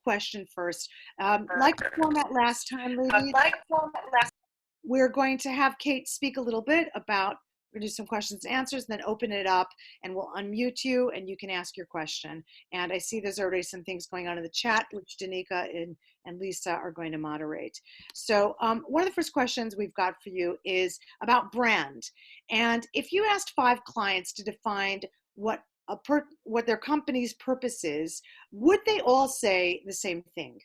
question first. Like the format last time, ladies, we're going to have Kate speak a little bit about, we're going to do some questions and answers, then open it up and we'll unmute you and you can ask your question. And I see there's already some things going on in the chat, which Danica and Lisa are going to moderate. So one of the first questions we've got for you is about brand. And if you asked 5 clients to define what their company's purpose is, would they all say the same thing?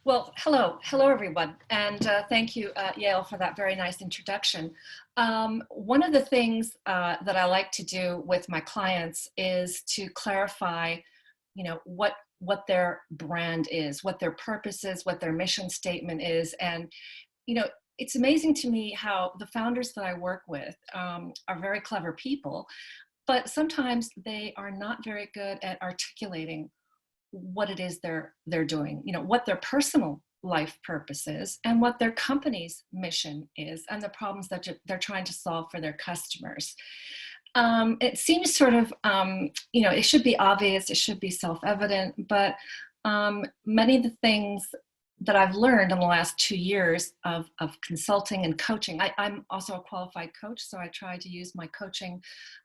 Well, hello everyone, and thank you, Yael, for that very nice introduction. One of the things that I like to do with my clients is to clarify, what their brand is, what their purpose is, what their mission statement is, and it's amazing to me how the founders that I work with are very clever people, but sometimes they are not very good at articulating what it is they're doing, what their personal life purpose is and what their company's mission is and the problems that they're trying to solve for their customers. It seems sort of, it should be obvious, it should be self-evident, but many of the things that I've learned in the last 2 years of consulting and coaching. I'm also a qualified coach, so I try to use my coaching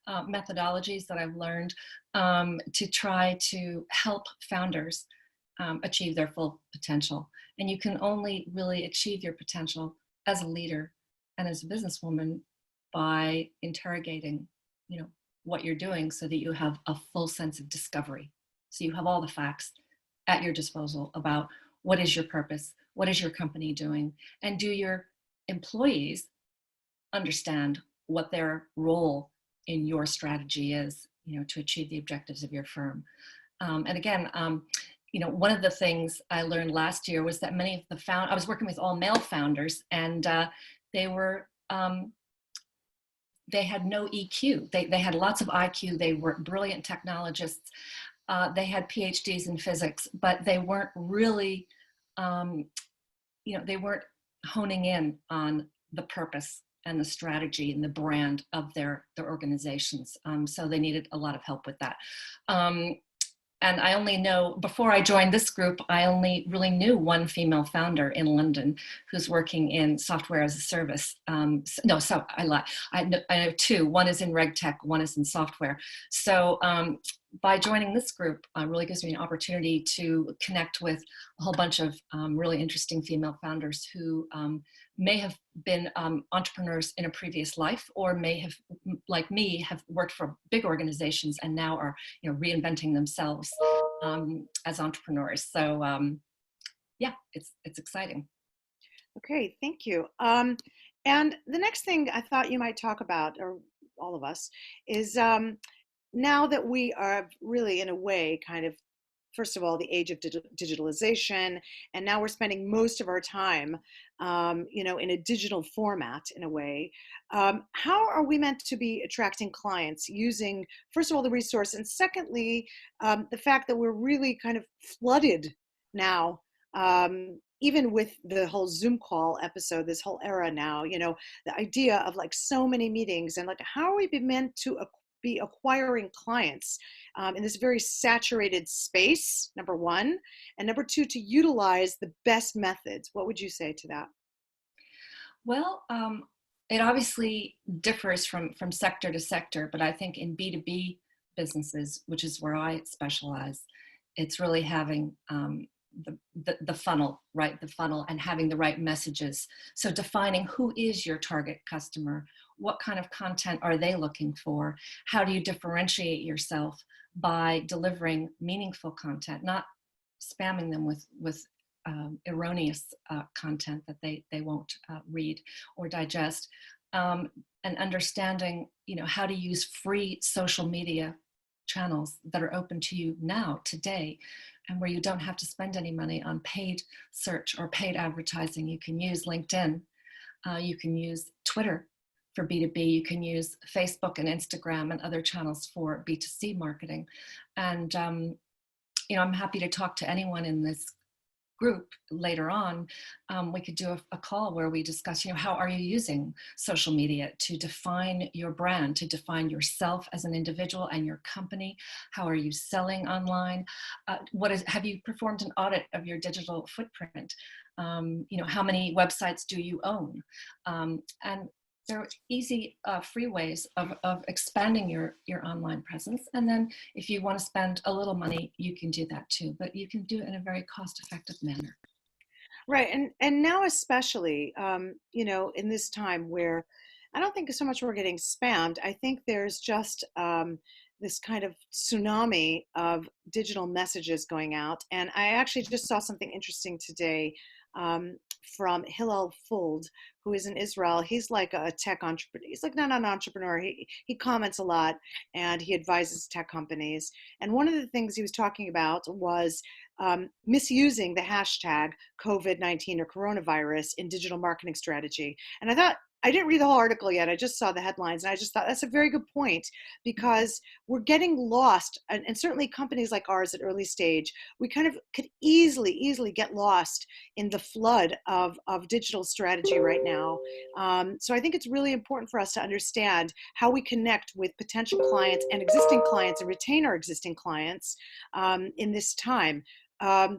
methodologies that I've learned to try to help founders achieve their full potential. And you can only really achieve your potential as a leader and as a businesswoman by interrogating, what you're doing so that you have a full sense of discovery. So you have all the facts at your disposal about what is your purpose, what is your company doing, and do your employees understand what their role in your strategy is, to achieve the objectives of your firm. And again, one of the things I learned last year was that many of the I was working with all male founders, and they had no EQ. They had lots of IQ. They were brilliant technologists. They had PhDs in physics, but they weren't really, they weren't honing in on the purpose and the strategy and the brand of their organizations. So they needed a lot of help with that. And I only know, before I joined this group, I only really knew one female founder in London who's working in software as a service. No, so I lie. I know 2. One is in RegTech, one is in software. So by joining this group, really gives me an opportunity to connect with a whole bunch of really interesting female founders who may have been entrepreneurs in a previous life, or may have, like me, have worked for big organizations and now are reinventing themselves as entrepreneurs. So yeah, it's exciting. Okay, thank you. And the next thing I thought you might talk about, or all of us, is now that we are really, in a way, kind of, first of all, the age of digitalization, and now we're spending most of our time, in a digital format, in a way. How are we meant to be attracting clients using, first of all, the resource, and secondly, the fact that we're really kind of flooded now, even with the whole Zoom call episode, this whole era now, the idea of like so many meetings, and like, how are we meant to be acquiring clients in this very saturated space, number one, and number 2, to utilize the best methods? What would you say to that? Well, it obviously differs from sector to sector, but I think in B2B businesses, which is where I specialize, it's really having the funnel, right? The funnel, and having the right messages. So defining who is your target customer, what kind of content are they looking for? How do you differentiate yourself by delivering meaningful content, not spamming them with erroneous content that they won't read or digest, and understanding, how to use free social media channels that are open to you now, today, and where you don't have to spend any money on paid search or paid advertising. You can use LinkedIn, you can use Twitter for B2B, you can use Facebook and Instagram and other channels for B2C marketing. And, I'm happy to talk to anyone in this group later on, we could do a call where we discuss, how are you using social media to define your brand, to define yourself as an individual and your company? How are you selling online? Have you performed an audit of your digital footprint? How many websites do you own? And there are easy, free ways of expanding your online presence. And then if you want to spend a little money, you can do that too, but you can do it in a very cost-effective manner. Right. And now especially, in this time where I don't think so much we're getting spammed. I think there's just this kind of tsunami of digital messages going out. And I actually just saw something interesting today um, from Hillel Fuld, who is in Israel. He's like a tech entrepreneur. He's like not an entrepreneur. He comments a lot and he advises tech companies. And one of the things he was talking about was misusing the hashtag COVID-19 or coronavirus in digital marketing strategy. And I thought, I didn't read the whole article yet. I just saw the headlines and I just thought that's a very good point because we're getting lost. And certainly companies like ours at early stage, we kind of could easily get lost in the flood of digital strategy right now. So I think it's really important for us to understand how we connect with potential clients and existing clients and retain our existing clients in this time.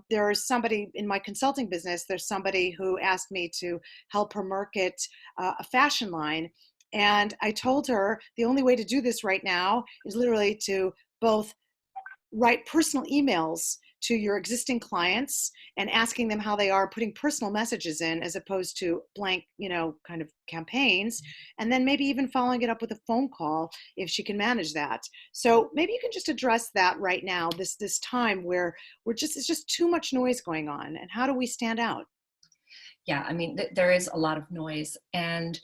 There's somebody in my consulting business, there's somebody who asked me to help her market a fashion line. And I told her the only way to do this right now is literally to both write personal emails to your existing clients and asking them how they are, putting personal messages in as opposed to blank, kind of campaigns, and then maybe even following it up with a phone call if she can manage that. So maybe you can just address that right now, this time where it's just too much noise going on, and how do we stand out? Yeah, I mean, there is a lot of noise, and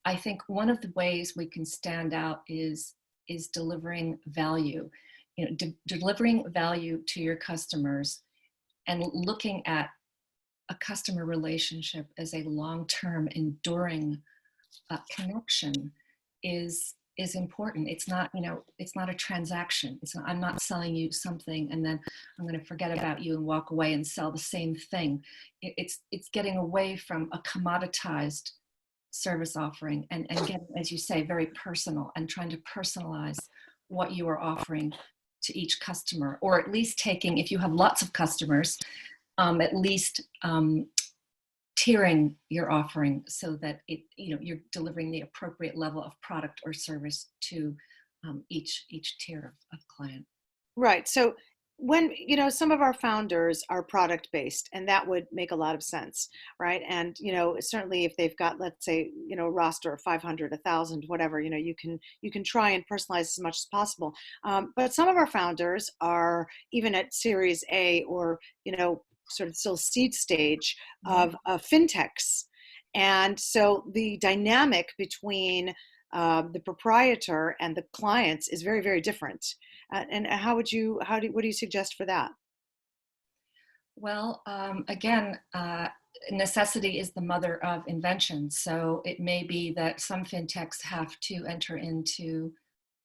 I think one of the ways we can stand out is delivering value. Delivering value to your customers and looking at a customer relationship as a long-term, enduring connection is important. It's not, it's not a transaction. I'm not selling you something and then I'm going to forget about you and walk away and sell the same thing. It's getting away from a commoditized service offering and getting, as you say, very personal and trying to personalize what you are offering to each customer, or at least taking, if you have lots of customers, at least tiering your offering so that you're delivering the appropriate level of product or service to each tier of client. Right. So when, some of our founders are product based, and that would make a lot of sense, right? And, certainly if they've got, let's say, a roster of 500, 1,000, whatever, you can try and personalize as much as possible. But some of our founders are even at Series A or, sort of still seed stage of fintechs. And so the dynamic between the proprietor and the clients is very, very different. And what do you suggest for that? Well, again, necessity is the mother of invention. So it may be that some fintechs have to enter into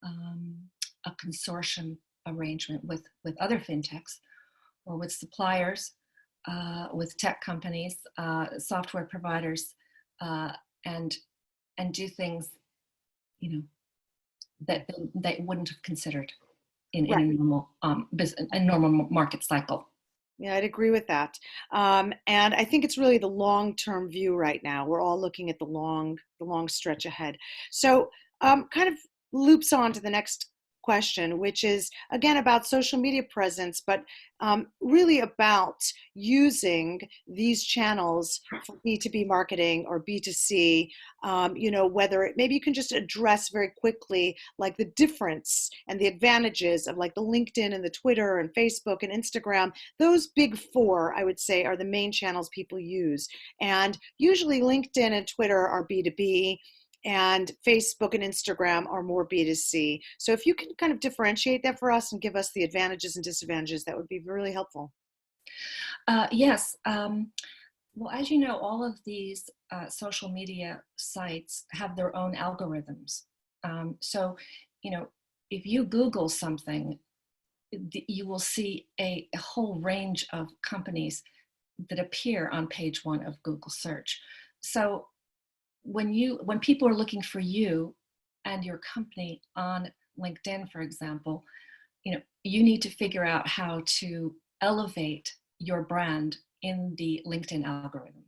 a consortium arrangement with other fintechs or with suppliers, with tech companies, software providers, and do things, that they wouldn't have considered in a normal a normal market cycle. Yeah, I'd agree with that. And I think it's really the long-term view right now. We're all looking at the long stretch ahead. So kind of loops on to the next question, which is again about social media presence, but really about using these channels for B2B marketing or B2C, maybe you can just address very quickly like the difference and the advantages of like the LinkedIn and the Twitter and Facebook and Instagram. Those big four, I would say, are the main channels people use. And usually LinkedIn and Twitter are B2B, and Facebook and Instagram are more B2C. So if you can kind of differentiate that for us and give us the advantages and disadvantages, that would be really helpful. Yes. Well, as you know, all of these social media sites have their own algorithms. So, if you Google something, you will see a whole range of companies that appear on page 1 of Google search. So when people are looking for you and your company on LinkedIn, for example, you need to figure out how to elevate your brand in the LinkedIn algorithm.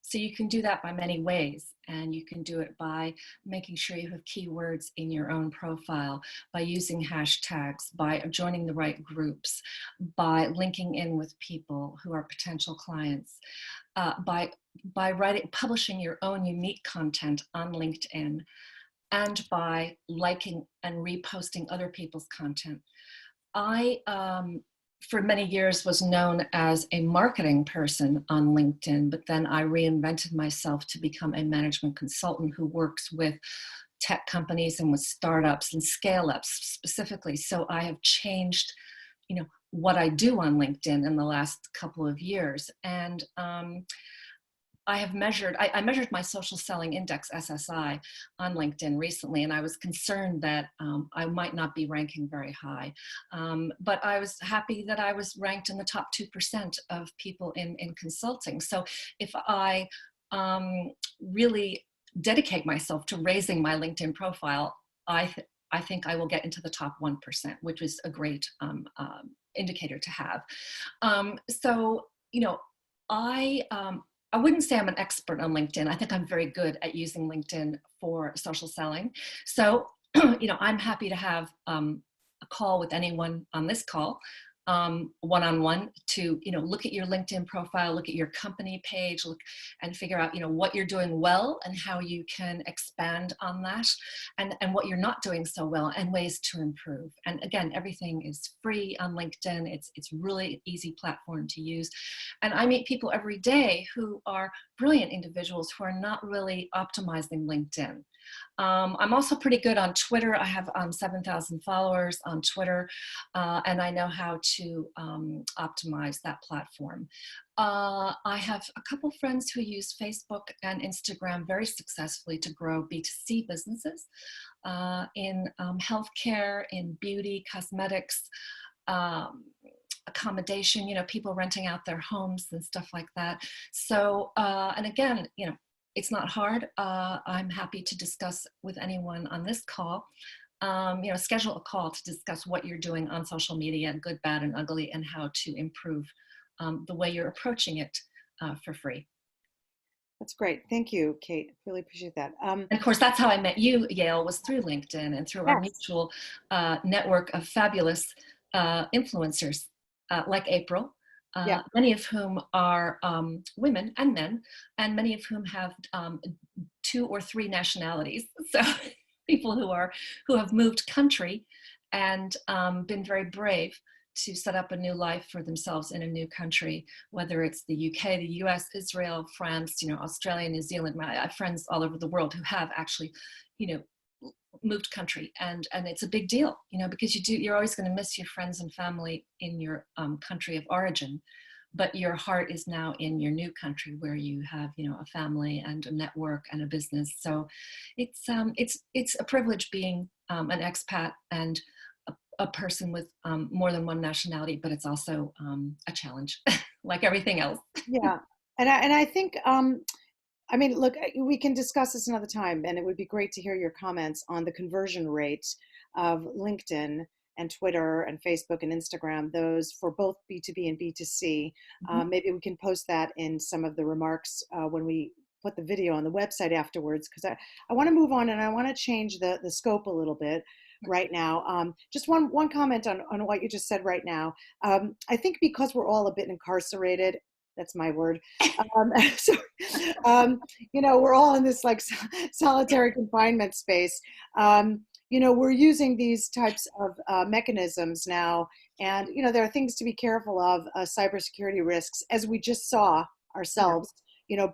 So you can do that by many ways, and you can do it by making sure you have keywords in your own profile, by using hashtags, by joining the right groups, by linking in with people who are potential clients, by publishing your own unique content on LinkedIn, and by liking and reposting other people's content. I, for many years, was known as a marketing person on LinkedIn, but then I reinvented myself to become a management consultant who works with tech companies and with startups and scale-ups specifically. So I have changed, what I do on LinkedIn in the last couple of years. And I measured my social selling index, SSI, on LinkedIn recently, and I was concerned that I might not be ranking very high. But I was happy that I was ranked in the top 2% of people in consulting. So if I really dedicate myself to raising my LinkedIn profile, I think I will get into the top 1%, which is a great indicator to have. So, I wouldn't say I'm an expert on LinkedIn. I think I'm very good at using LinkedIn for social selling. So, I'm happy to have a call with anyone on this call, one-on-one, to, look at your LinkedIn profile, look at your company page, look and figure out, what you're doing well and how you can expand on that, and what you're not doing so well and ways to improve. And again, everything is free on LinkedIn. It's really an easy platform to use. And I meet people every day who are brilliant individuals who are not really optimizing LinkedIn. I'm also pretty good on Twitter. I have 7,000 followers on Twitter, and I know how to optimize that platform. I have a couple friends who use Facebook and Instagram very successfully to grow B2C businesses in healthcare, in beauty, cosmetics, accommodation, people renting out their homes and stuff like that. So, and again, it's not hard. I'm happy to discuss with anyone on this call. Schedule a call to discuss what you're doing on social media, good, bad, and ugly, and how to improve the way you're approaching it for free. That's great. Thank you, Kate. Really appreciate that. And of course, that's how I met you, Yale, was through LinkedIn and through our Yes. mutual network of fabulous influencers like April. Yeah. Many of whom are women and men, and many of whom have 2 or 3 nationalities. So people who have moved country and been very brave to set up a new life for themselves in a new country, whether it's the UK, the US, Israel, France, Australia, New Zealand. I have friends all over the world who have actually, moved country, and it's a big deal, because you're always going to miss your friends and family in your country of origin, but your heart is now in your new country where you have, a family and a network and a business. So it's a privilege being an expat and a person with more than one nationality, but it's also a challenge, like everything else. Yeah. And I think, look, we can discuss this another time, and it would be great to hear your comments on the conversion rate of LinkedIn and Twitter and Facebook and Instagram, those for both B2B and B2C. Mm-hmm. Maybe we can post that in some of the remarks when we put the video on the website afterwards, because I want to move on, and I want to change the scope a little bit right now. Just one comment on what you just said right now. I think because we're all a bit incarcerated, that's my word. So, we're all in this like solitary confinement space. We're using these types of mechanisms now, and there are things to be careful of, cybersecurity risks, as we just saw ourselves.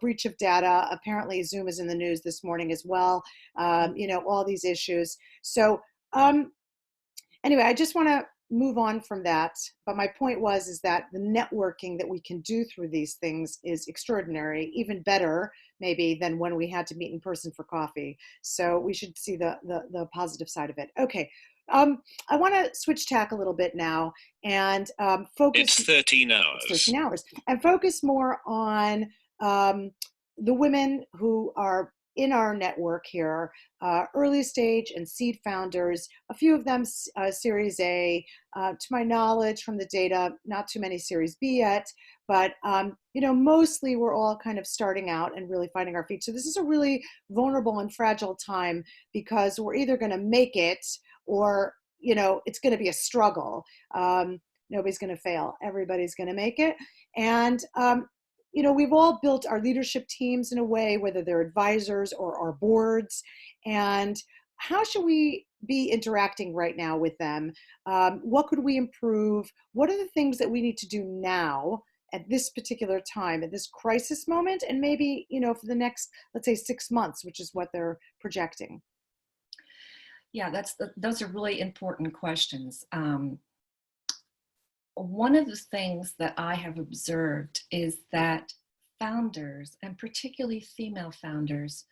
Breach of data. Apparently, Zoom is in the news this morning as well. All these issues. So, anyway, I just want to move on from that, but my point is that the networking that we can do through these things is extraordinary, even better maybe than when we had to meet in person for coffee. So we should see the positive side of it. Okay, I want to switch tack a little bit now and focus. It's 13 It's hours. 13 hours and focus more on um, the women who are in our network here, early stage and seed founders, a few of them Series A. To my knowledge from the data, not too many Series B yet, but mostly we're all kind of starting out and really finding our feet. So this is a really vulnerable and fragile time because we're either going to make it or it's going to be a struggle. Nobody's going to fail. Everybody's going to make it. And we've all built our leadership teams in a way, whether they're advisors or our boards. And how should we be interacting right now with them? What could we improve? What are the things that we need to do now at this particular time, at this crisis moment, and maybe, for the next, let's say, 6 months, which is what they're projecting? Yeah, those are really important questions. One of the things that I have observed is that founders, and particularly female founders,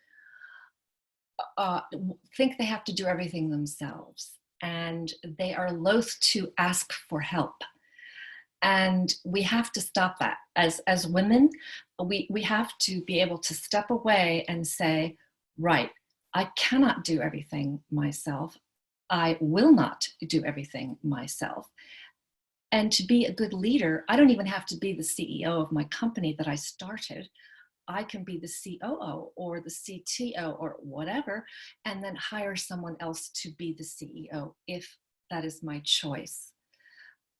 think they have to do everything themselves, and they are loath to ask for help. And we have to stop that. As women, we have to be able to step away and say, right, I cannot do everything myself. I will not do everything myself. And to be a good leader, I don't even have to be the CEO of my company that I started. I can be the COO or the CTO or whatever, and then hire someone else to be the CEO if that is my choice.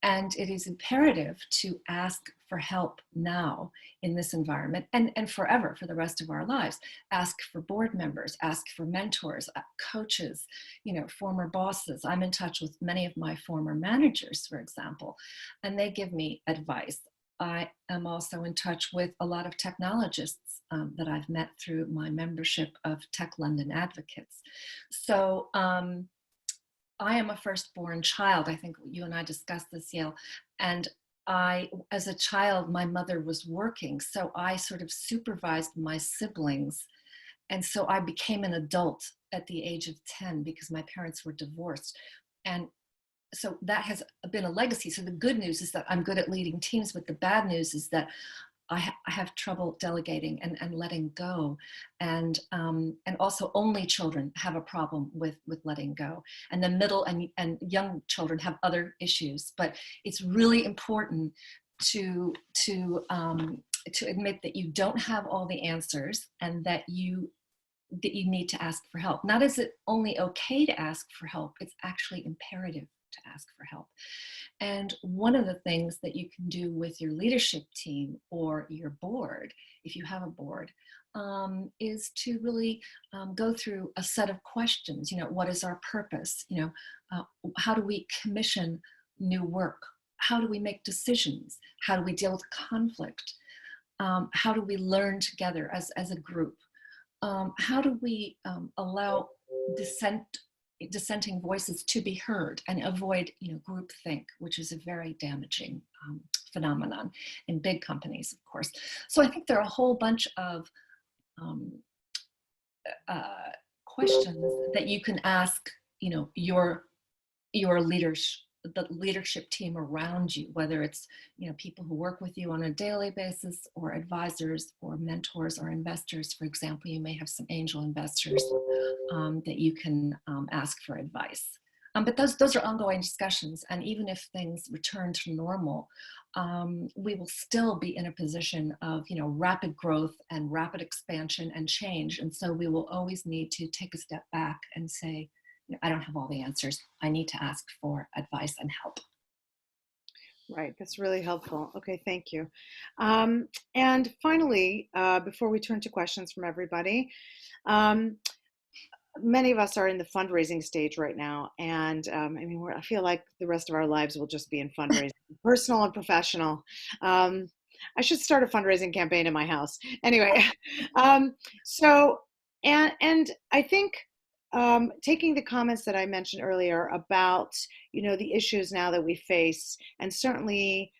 And it is imperative to ask for help now in this environment and forever for the rest of our lives. Ask for board members, ask for mentors, coaches, former bosses. I'm in touch with many of my former managers, for example, and they give me advice. I am also in touch with a lot of technologists that I've met through my membership of Tech London Advocates. So, I am a firstborn child. I think you and I discussed this, Yale. And as a child, my mother was working. So I sort of supervised my siblings. And so I became an adult at the age of 10 because my parents were divorced. And so that has been a legacy. So the good news is that I'm good at leading teams, but the bad news is that I have trouble delegating and letting go, and also only children have a problem with letting go, and the middle and young children have other issues. But it's really important to admit that you don't have all the answers, and that you need to ask for help. Not is it only okay to ask for help; it's actually imperative to ask for help. And one of the things that you can do with your leadership team or your board, if you have a board, is to really go through a set of questions. What is our purpose? How do we commission new work? How do we make decisions? How do we deal with conflict? How do we learn together as a group? How do we allow dissenting voices to be heard and avoid groupthink, which is a very damaging phenomenon in big companies, of course. So I think there are a whole bunch of questions that you can ask your leaders, the leadership team around you, whether it's people who work with you on a daily basis, or advisors or mentors or investors. For example, you may have some angel investors that you can ask for advice. But those are ongoing discussions, and even if things return to normal, we will still be in a position of rapid growth and rapid expansion and change, and so we will always need to take a step back and say, I don't have all the answers. I need to ask for advice and help. Right, that's really helpful. Okay, thank you. And finally, before we turn to questions from everybody, many of us are in the fundraising stage right now, and I feel like the rest of our lives will just be in fundraising, personal and professional. I should start a fundraising campaign in my house. Anyway, so and I think taking the comments that I mentioned earlier about the issues now that we face, and certainly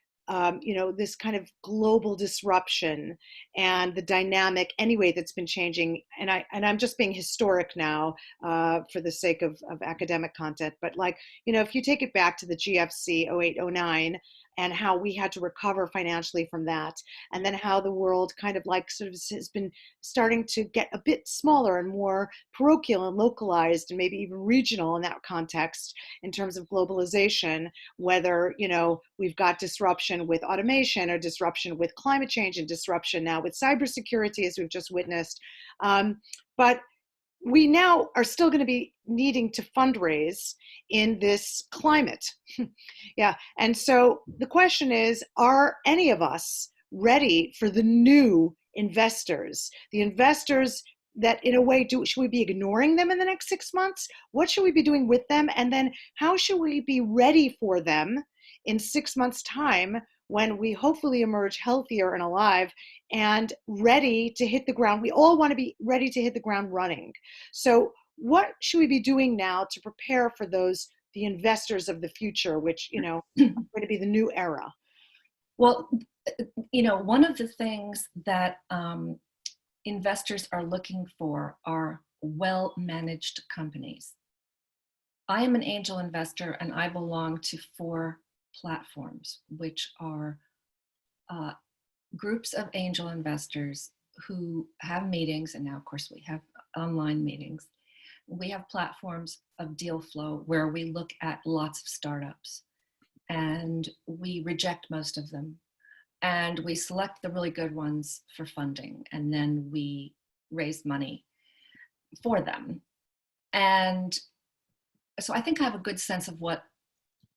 this kind of global disruption and the dynamic anyway that's been changing. And I'm just being historic now for the sake of academic content. But like, if you take it back to the GFC 0809 and how we had to recover financially from that, and then how the world kind of like sort of has been starting to get a bit smaller and more parochial and localized and maybe even regional in that context in terms of globalization, whether, we've got disruption with automation or disruption with climate change and disruption now with cybersecurity, as we've just witnessed. But we now are still going to be needing to fundraise in this climate. Yeah. And so the question is, are any of us ready for the new investors, the investors that in a way should we be ignoring them in the next 6 months? What should we be doing with them? And then how should we be ready for them in 6 months' time when we hopefully emerge healthier and alive and ready to hit the ground? We all want to be ready to hit the ground running. So what should we be doing now to prepare for the investors of the future, which, are going to be the new era? Well, one of the things that investors are looking for are well-managed companies. I am an angel investor and I belong to 4 platforms, which are groups of angel investors who have meetings, and now of course we have online meetings. We have platforms of deal flow where we look at lots of startups and we reject most of them. And we select the really good ones for funding, and then we raise money for them. And so I think I have a good sense of what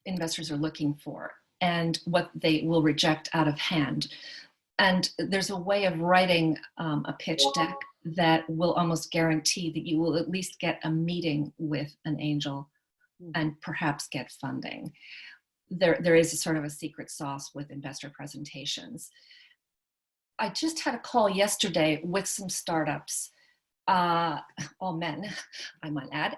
investors are looking for and what they will reject out of hand. And there's a way of writing a pitch deck that will almost guarantee that you will at least get a meeting with an angel and perhaps get funding. There is a sort of a secret sauce with investor presentations. I just had a call yesterday with some startups, all men, I might add.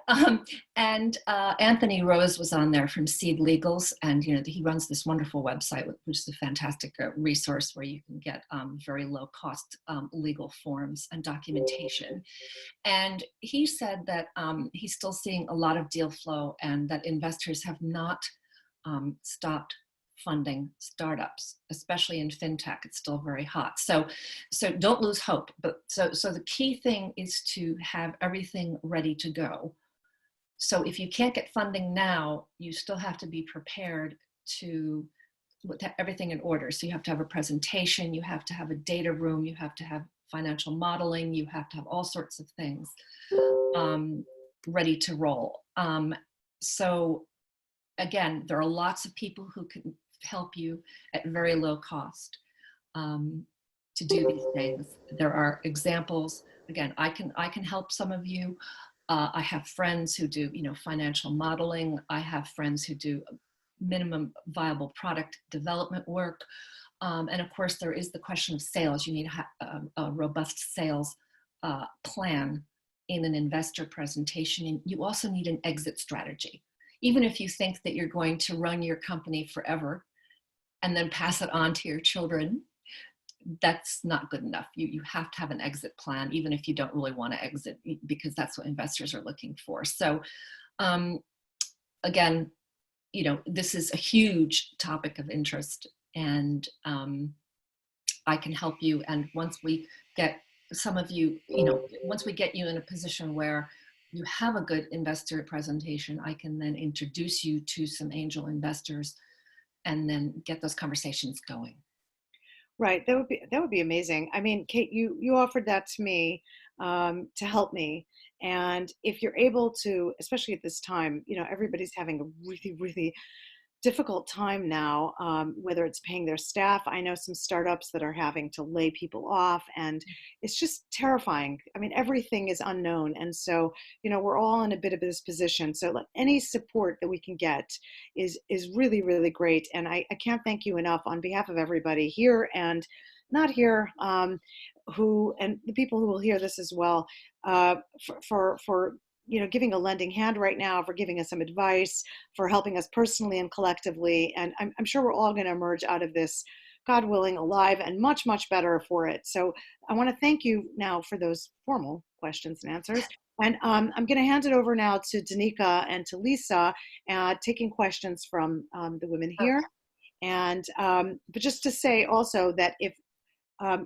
And Anthony Rose was on there from Seed Legals, and he runs this wonderful website, which is a fantastic resource where you can get very low cost legal forms and documentation. And he said that he's still seeing a lot of deal flow and that investors have not stopped funding startups, especially in fintech. It's still very hot. So don't lose hope. But so the key thing is to have everything ready to go. So if you can't get funding now, you still have to be prepared to put everything in order. So you have to have a presentation, you have to have a data room, you have to have financial modeling, you have to have all sorts of things ready to roll. So again, there are lots of people who can help you at very low cost to do these things. There are examples. Again, I can help some of you. I have friends who do, financial modeling. I have friends who do minimum viable product development work. And of course, there is the question of sales. You need a robust sales plan in an investor presentation. And you also need an exit strategy. Even if you think that you're going to run your company forever and then pass it on to your children, that's not good enough. You have to have an exit plan, even if you don't really want to exit, because that's what investors are looking for. So again, this is a huge topic of interest, and I can help you. And once we get some of you, once we get you in a position where you have a good investor presentation, I can then introduce you to some angel investors and then get those conversations going. Right, that would be amazing. I mean, Kate, you offered that to me to help me, and if you're able to, especially at this time, everybody's having a really, really difficult time now, whether it's paying their staff. I know some startups that are having to lay people off, and it's just terrifying. I mean, everything is unknown. And so, we're all in a bit of this position. So like, any support that we can get is really, really great. And I can't thank you enough on behalf of everybody here and not here, and the people who will hear this as well, for giving a lending hand right now, for giving us some advice, for helping us personally and collectively. And I'm sure we're all going to emerge out of this, God willing, alive and much, much better for it. So I want to thank you now for those formal questions and answers. And I'm going to hand it over now to Danica and to Lisa, taking questions from the women here. And but just to say also that if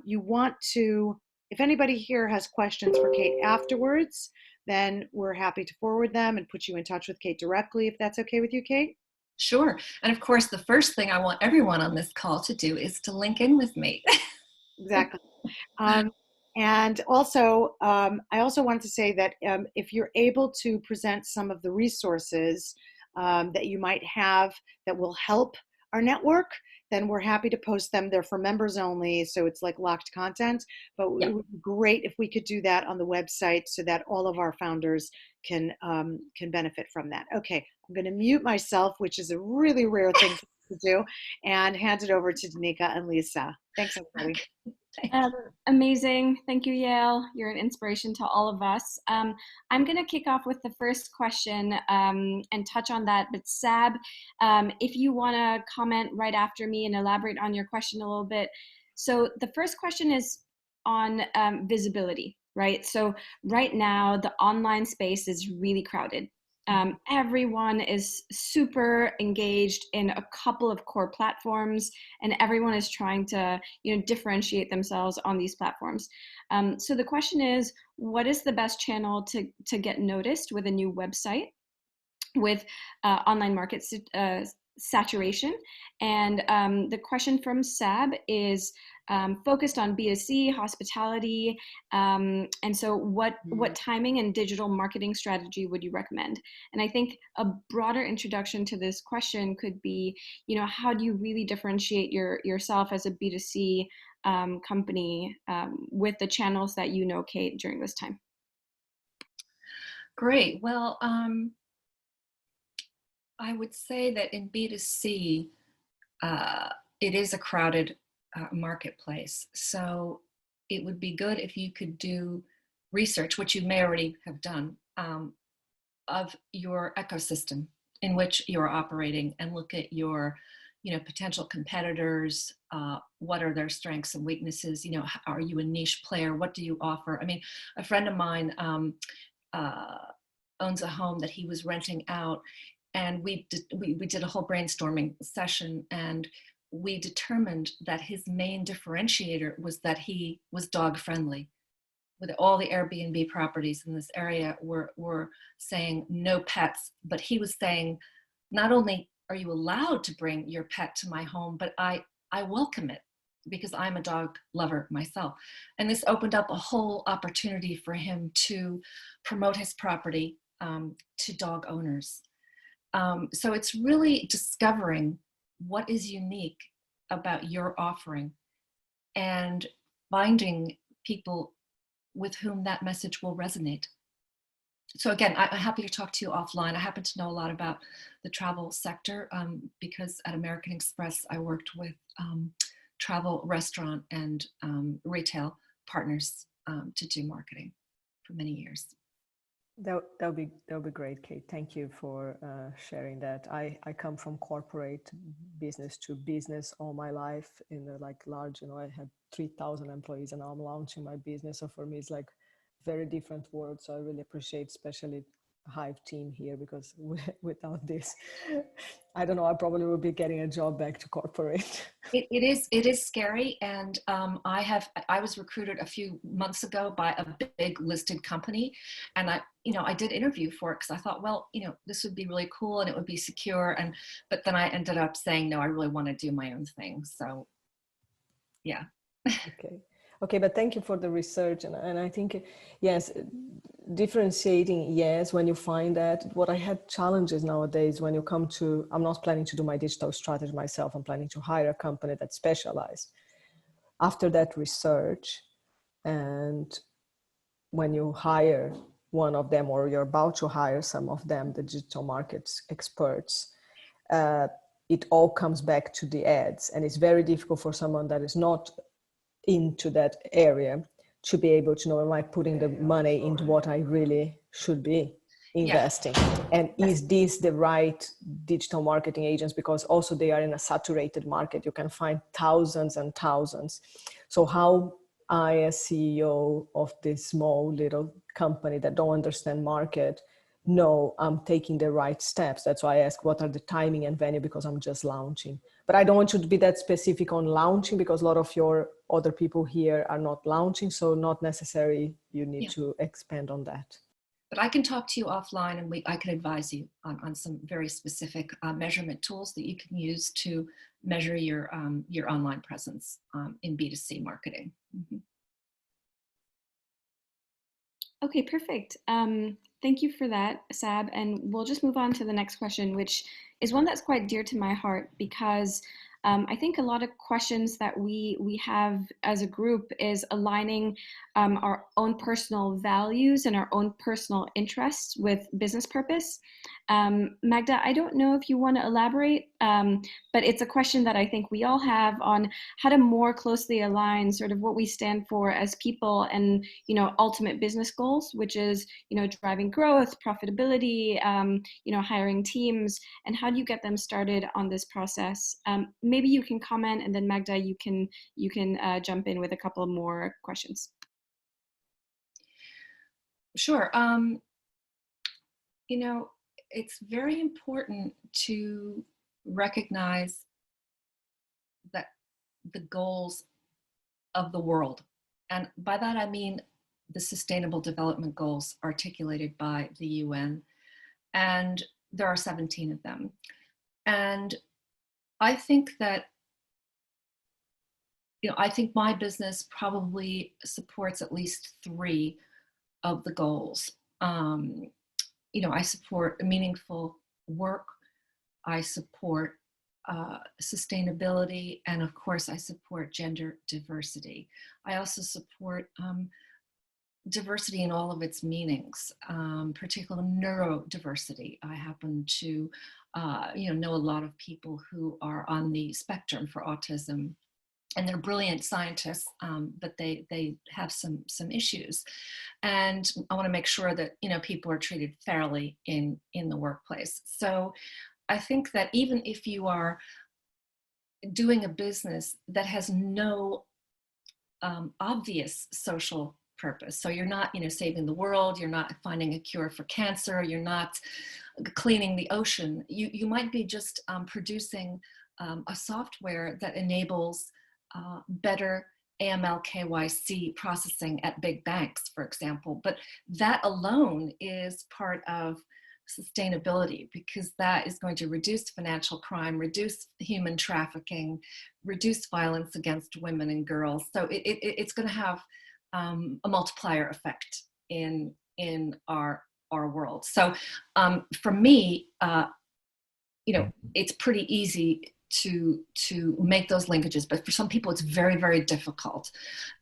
you want to, if anybody here has questions for Kate afterwards, then we're happy to forward them and put you in touch with Kate directly, if that's okay with you, Kate. Sure. And of course, the first thing I want everyone on this call to do is to link in with me. Exactly. And also, I also wanted to say that if you're able to present some of the resources that you might have that will help our network, then we're happy to post them. They're for members only, so it's like locked content. But Yeah. it would be great if we could do that on the website so that all of our founders can benefit from that. Okay, I'm going to mute myself, which is a really rare thing to do, and hand it over to Danica and Lisa. Thanks, everybody. Amazing. Thank you, Yael. You're an inspiration to all of us. I'm going to kick off with the first question and touch on that. But Sab, if you want to comment right after me and elaborate on your question a little bit. So the first question is on visibility, right? So right now, the online space is really crowded. Everyone is super engaged in a couple of core platforms, and everyone is trying to, differentiate themselves on these platforms. So the question is, what is the best channel to get noticed with a new website with online market saturation? And the question from Sab is focused on B2C, hospitality, and so what timing and digital marketing strategy would you recommend? And I think a broader introduction to this question could be, how do you really differentiate yourself as a B2C company with the channels that Kate, during this time? Great. Well, I would say that in B2C, it is a crowded marketplace. So it would be good if you could do research, which you may already have done, of your ecosystem in which you're operating, and look at your, potential competitors. What are their strengths and weaknesses? Are you a niche player? What do you offer? I mean, a friend of mine owns a home that he was renting out, and we did a whole brainstorming session, and we determined that his main differentiator was that he was dog friendly. With all the Airbnb properties in this area were saying no pets, but he was saying, not only are you allowed to bring your pet to my home, but I welcome it because I'm a dog lover myself. And this opened up a whole opportunity for him to promote his property to dog owners. So it's really discovering what is unique about your offering and finding people with whom that message will resonate. So again, I'm happy to talk to you offline. I happen to know a lot about the travel sector because at American Express, I worked with travel, restaurant, and retail partners to do marketing for many years. That'll be great, Kate. Thank you for sharing that. I come from corporate business to business all my life in the large, I had 3,000 employees, and now I'm launching my business. So for me, it's like very different world. So I really appreciate, especially Hive team here, because without this, I don't know, I probably would be getting a job back to corporate. It is scary. And I was recruited a few months ago by a big listed company, and I did interview for it because I thought, well, this would be really cool and it would be secure. But then I ended up saying, no, I really want to do my own thing. So yeah. Okay, but thank you for the research. And I think, yes, differentiating, yes, when you find that. What I had challenges nowadays when you come to, I'm not planning to do my digital strategy myself. I'm planning to hire a company that's specialized. After that research, and when you hire one of them, or you're about to hire some of them, the digital markets experts, it all comes back to the ads. And it's very difficult for someone that is not into that area to be able to know, am I putting the money into what I really should be investing? And is this the right digital marketing agents? Because also they are in a saturated market. You can find thousands and thousands. So how I, as CEO of this small little company that don't understand market, know I'm taking the right steps? That's why I ask, what are the timing and venue? Because I'm just launching. But I don't want you to be that specific on launching, because a lot of your other people here are not launching. So not necessarily you need to expand on that. But I can talk to you offline, and I can advise you on some very specific measurement tools that you can use to measure your online presence in B2C marketing. Mm-hmm. Okay, perfect. Thank you for that, Sab. And we'll just move on to the next question, which is one that's quite dear to my heart, because I think a lot of questions that we have as a group is aligning our own personal values and our own personal interests with business purpose. Magda, I don't know if you want to elaborate, but it's a question that I think we all have on how to more closely align sort of what we stand for as people and, you know, ultimate business goals, which is, you know, driving growth, profitability, you know, hiring teams, and how do you get them started on this process? Maybe you can comment, and then Magda, you can jump in with a couple more questions. Sure. You know, it's very important to recognize that the goals of the world, and by that I mean the Sustainable Development Goals articulated by the UN, and there are 17 of them. And I think that, you know, I think my business probably supports at least 3 of the goals. You know, I support meaningful work, I support sustainability, and of course I support gender diversity. I also support diversity in all of its meanings, particularly neurodiversity. I happen to you know a lot of people who are on the spectrum for autism, and they're brilliant scientists, but they have some issues, and I want to make sure that, you know, people are treated fairly in the workplace. So I think that even if you are doing a business that has no obvious social purpose, so you're not, you know, saving the world, you're not finding a cure for cancer, you're not cleaning the ocean, you might be just producing a software that enables better AML KYC processing at big banks, for example. But that alone is part of sustainability, because that is going to reduce financial crime, reduce human trafficking, reduce violence against women and girls. So it's going to have a multiplier effect in our world. So for me, you know, it's pretty easy to make those linkages, but for some people it's very, very difficult,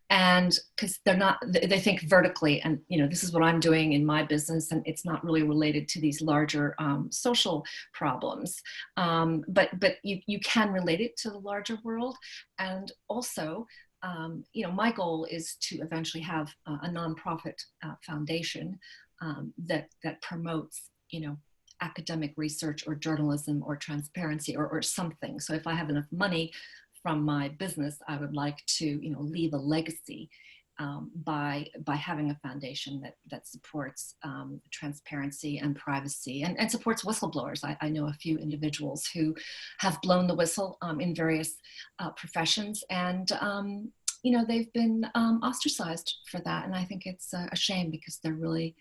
and because they think vertically, and, you know, this is what I'm doing in my business, and it's not really related to these larger social problems, but you can relate it to the larger world. And also, you know, my goal is to eventually have a nonprofit foundation that promotes, you know, academic research or journalism or transparency or something. So if I have enough money from my business, I would like to, you know, leave a legacy by having a foundation that supports transparency and privacy, and supports whistleblowers. I know a few individuals who have blown the whistle in various professions, and you know, they've been ostracized for that, and I think it's a shame, because they're really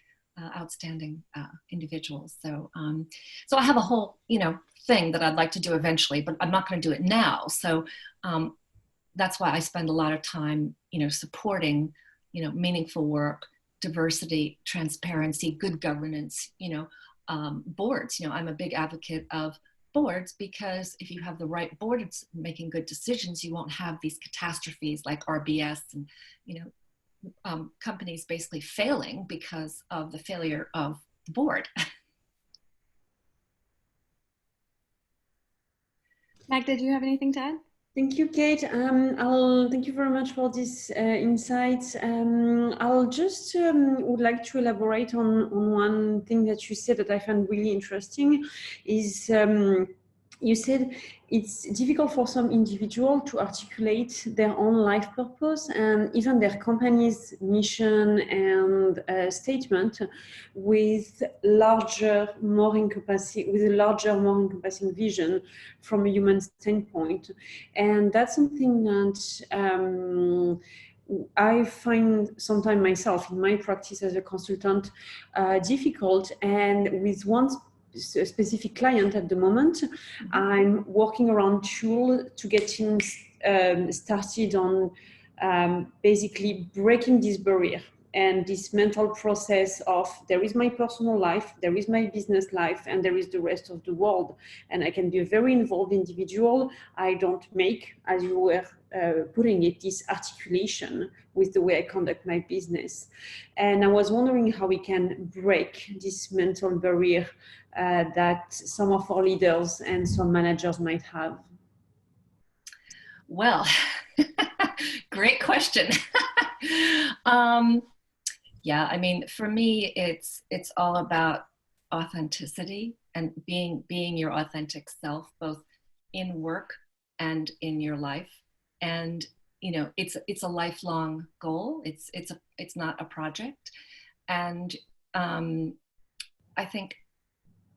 outstanding individuals. So so I have a whole, you know, thing that I'd like to do eventually, but I'm not going to do it now. So that's why I spend a lot of time, you know, supporting, you know, meaningful work, diversity, transparency, good governance, you know, boards. You know, I'm a big advocate of boards, because if you have the right boards making good decisions, you won't have these catastrophes like RBS and, you know, companies basically failing because of the failure of the board. Magda, do you have anything to add? Thank you, Kate. Thank you very much for this insights. I'll just would like to elaborate on one thing that you said that I found really interesting is you said it's difficult for some individual to articulate their own life purpose and even their company's mission and statement with larger, more encompassing vision from a human standpoint. And that's something that I find sometimes myself in my practice as a consultant difficult. And with one specific client at the moment, I'm working around tool to get him started on basically breaking this barrier and this mental process of there is my personal life, there is my business life, and there is the rest of the world. And I can be a very involved individual. I don't make, as you were putting it, this articulation with the way I conduct my business. And I was wondering how we can break this mental barrier that some of our leaders and some managers might have. Well, great question. Yeah, I mean, for me, it's all about authenticity and being your authentic self, both in work and in your life. And you know, it's a lifelong goal. It's not a project. And I think,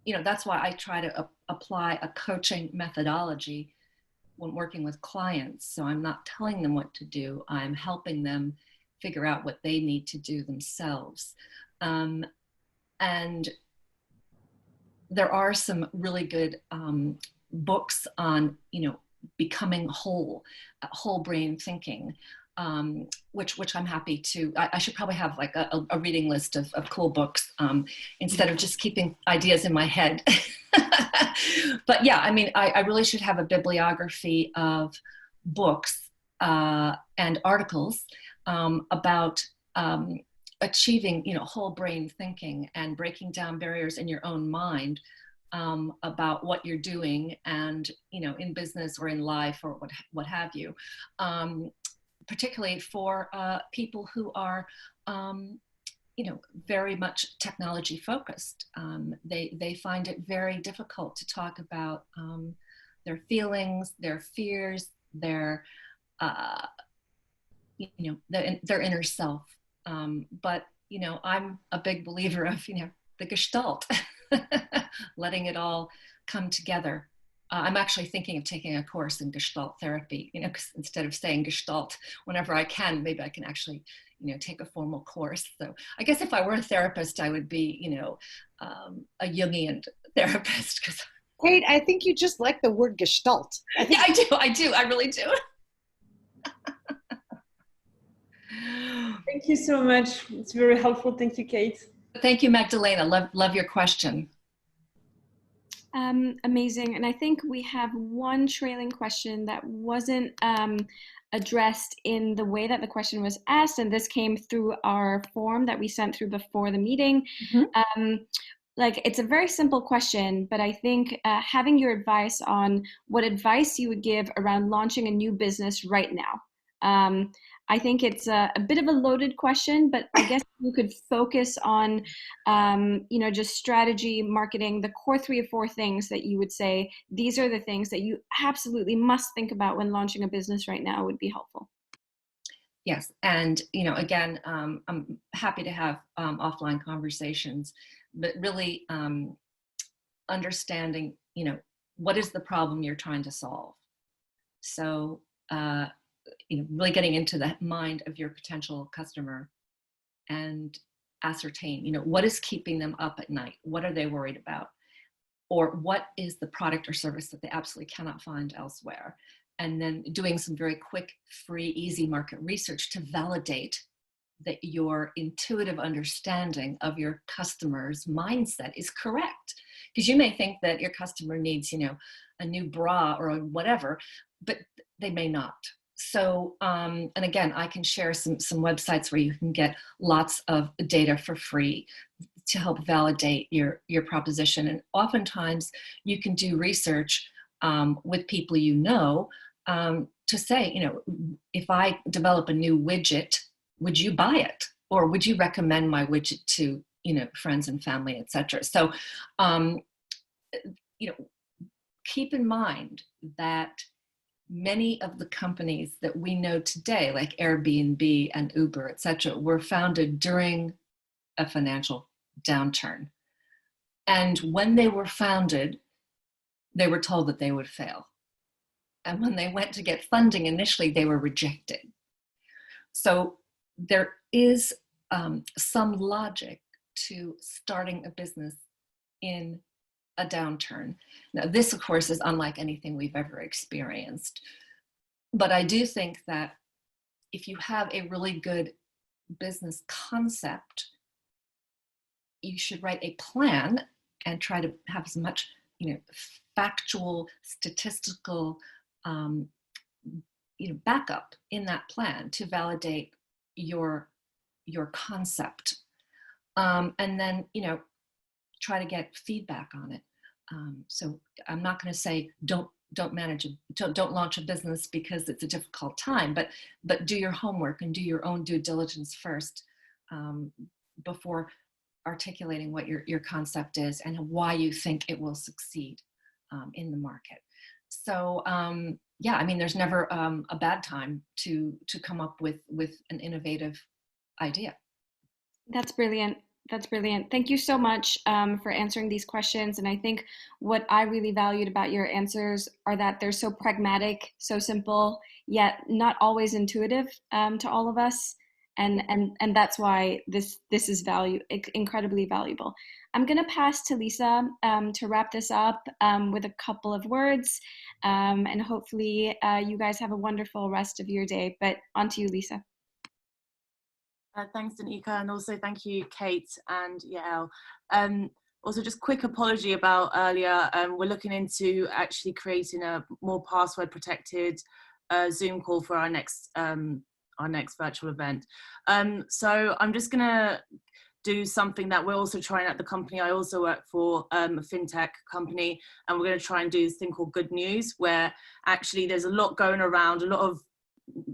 you know, that's why I try to apply a coaching methodology when working with clients. So I'm not telling them what to do. I'm helping them figure out what they need to do themselves. And there are some really good books on, you know, becoming whole brain thinking, which I'm happy to. I should probably have like a reading list of cool books instead of just keeping ideas in my head. But yeah, I mean, I really should have a bibliography of books and articles about achieving, you know, whole brain thinking and breaking down barriers in your own mind about what you're doing, and you know, in business or in life or what have you, particularly for people who are you know, very much technology focused. They find it very difficult to talk about their feelings, their fears, their you know, their inner self. But you know, I'm a big believer of, you know, the Gestalt, letting it all come together. I'm actually thinking of taking a course in Gestalt therapy, you know, 'cause instead of saying Gestalt whenever I can, maybe I can actually, you know, take a formal course. So I guess if I were a therapist, I would be, you know, a Jungian therapist. Cause Kate, I think you just like the word gestalt. yeah, I really do. Thank you so much. It's very helpful. Thank you, Kate. Thank you, Magdalena. Love your question. Amazing. And I think we have one trailing question that wasn't addressed in the way that the question was asked. And this came through our form that we sent through before the meeting. Like, it's a very simple question, but I think having your advice on what advice you would give around launching a new business right now. I think it's a bit of a loaded question, but I guess you could focus on, you know, just strategy, marketing, the core 3 or 4 things that you would say, these are the things that you absolutely must think about when launching a business right now would be helpful. Yes, and you know, again, I'm happy to have offline conversations, but really understanding, you know, what is the problem you're trying to solve. So, you know, really getting into the mind of your potential customer and ascertain, you know, what is keeping them up at night? What are they worried about? Or what is the product or service that they absolutely cannot find elsewhere? And then doing some very quick, free, easy market research to validate that your intuitive understanding of your customer's mindset is correct. Because you may think that your customer needs, you know, a new bra or whatever, but they may not. So, and again, I can share some websites where you can get lots of data for free to help validate your proposition. And oftentimes you can do research with people you know to say, you know, if I develop a new widget, would you buy it? Or would you recommend my widget to, you know, friends and family, etc.? So, you know, keep in mind that many of the companies that we know today, like Airbnb and Uber, etc., were founded during a financial downturn. And when they were founded, they were told that they would fail. And when they went to get funding initially, they were rejected. So there is some logic to starting a business in a downturn. Now, this, of course, is unlike anything we've ever experienced. But I do think that if you have a really good business concept, you should write a plan and try to have as much, you know, factual, statistical, you know, backup in that plan to validate your concept, and then, you know, try to get feedback on it. So I'm not going to say don't launch a business because it's a difficult time, but do your homework and do your own due diligence first, before articulating what your concept is and why you think it will succeed in the market. So yeah, I mean, there's never a bad time to come up with an innovative idea. That's brilliant. That's brilliant. Thank you so much for answering these questions. And I think what I really valued about your answers are that they're so pragmatic, so simple, yet not always intuitive to all of us. And that's why this is incredibly valuable. I'm going to pass to Lisa to wrap this up with a couple of words, and hopefully you guys have a wonderful rest of your day. But on to you, Lisa. Thanks, Danica, and also thank you, Kate and Yael. Also, just quick apology about earlier. We're looking into actually creating a more password protected Zoom call for our next virtual event. So I'm just gonna do something that we're also trying at the company I also work for, a fintech company, and we're going to try and do this thing called Good News, where actually there's a lot going around, a lot of,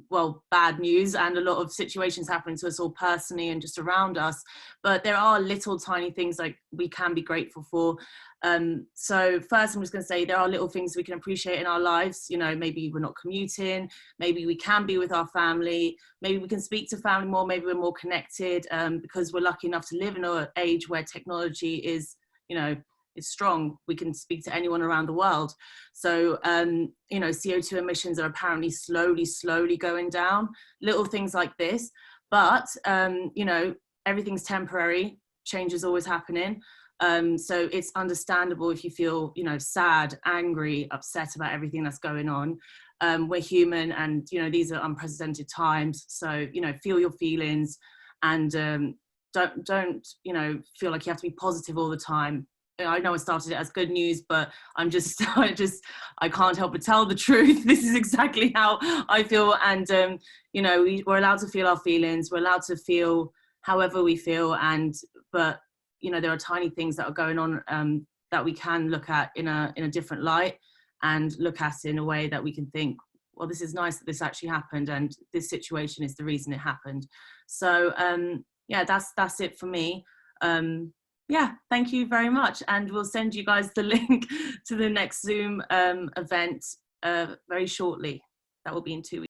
well, bad news and a lot of situations happening to us all personally and just around us, but there are little tiny things like we can be grateful for. So first, I'm just going to say there are little things we can appreciate in our lives. You know, maybe we're not commuting, maybe we can be with our family, maybe we can speak to family more, maybe we're more connected, because we're lucky enough to live in an age where technology is, you know, is strong. We can speak to anyone around the world. So, you know, CO2 emissions are apparently slowly going down, little things like this. But, you know, everything's temporary, change is always happening. So it's understandable if you feel, you know, sad, angry, upset about everything that's going on. We're human, and, you know, these are unprecedented times. So, you know, feel your feelings, and don't, you know, feel like you have to be positive all the time. I know I started it as good news, but I can't help but tell the truth. This is exactly how I feel. And, you know, we're allowed to feel our feelings. We're allowed to feel however we feel. But, you know, there are tiny things that are going on that we can look at in a different light, and look at in a way that we can think, well, this is nice that this actually happened, and this situation is the reason it happened. So, yeah, that's it for me. Yeah, thank you very much. And we'll send you guys the link to the next Zoom event very shortly. That will be in 2 weeks.